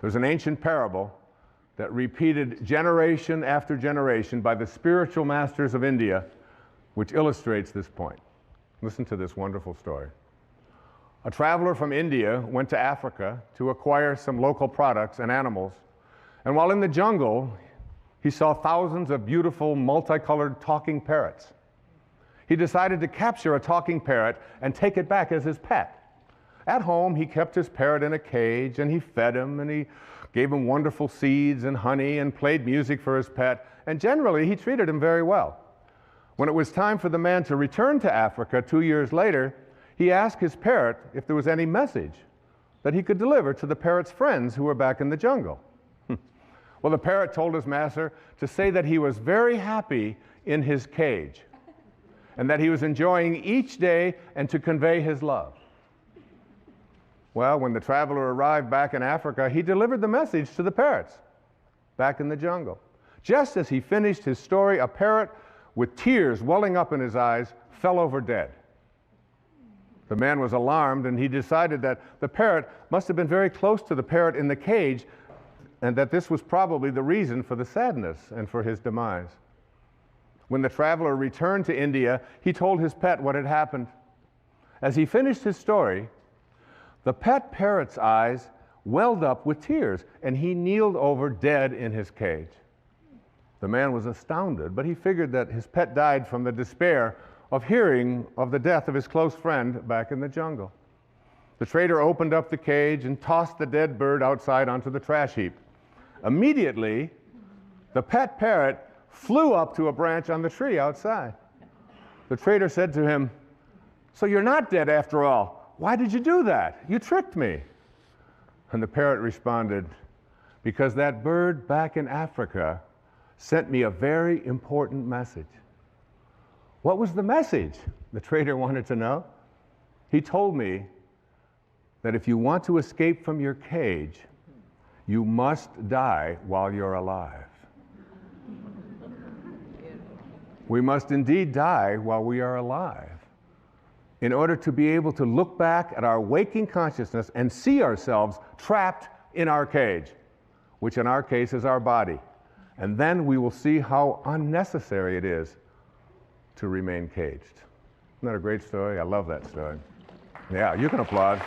There's an ancient parable that repeated generation after generation by the spiritual masters of India, which illustrates this point. Listen to this wonderful story. A traveler from India went to Africa to acquire some local products and animals, and while in the jungle, he saw thousands of beautiful, multicolored talking parrots. He decided to capture a talking parrot and take it back as his pet. At home, he kept his parrot in a cage, and he fed him, and he gave him wonderful seeds and honey, and played music for his pet, and generally, he treated him very well. When it was time for the man to return to Africa 2 years later, he asked his parrot if there was any message that he could deliver to the parrot's friends who were back in the jungle. Well, the parrot told his master to say that he was very happy in his cage and that he was enjoying each day and to convey his love. Well, when the traveler arrived back in Africa, he delivered the message to the parrots back in the jungle. Just as he finished his story, a parrot with tears welling up in his eyes fell over dead. The man was alarmed, and he decided that the parrot must have been very close to the parrot in the cage, and that this was probably the reason for the sadness and for his demise. When the traveler returned to India, he told his pet what had happened. As he finished his story, the pet parrot's eyes welled up with tears, and he kneeled over dead in his cage. The man was astounded, but he figured that his pet died from the despair of hearing of the death of his close friend back in the jungle. The trader opened up the cage and tossed the dead bird outside onto the trash heap. Immediately, the pet parrot flew up to a branch on the tree outside. The trader said to him, "So you're not dead after all. Why did you do that? You tricked me." And the parrot responded, "Because that bird back in Africa sent me a very important message." What was the message? The trader wanted to know. He told me that if you want to escape from your cage, you must die while you're alive. We must indeed die while we are alive in order to be able to look back at our waking consciousness and see ourselves trapped in our cage, which in our case is our body. And then we will see how unnecessary it is to remain caged. Isn't that a great story? I love that story. Yeah, you can applaud.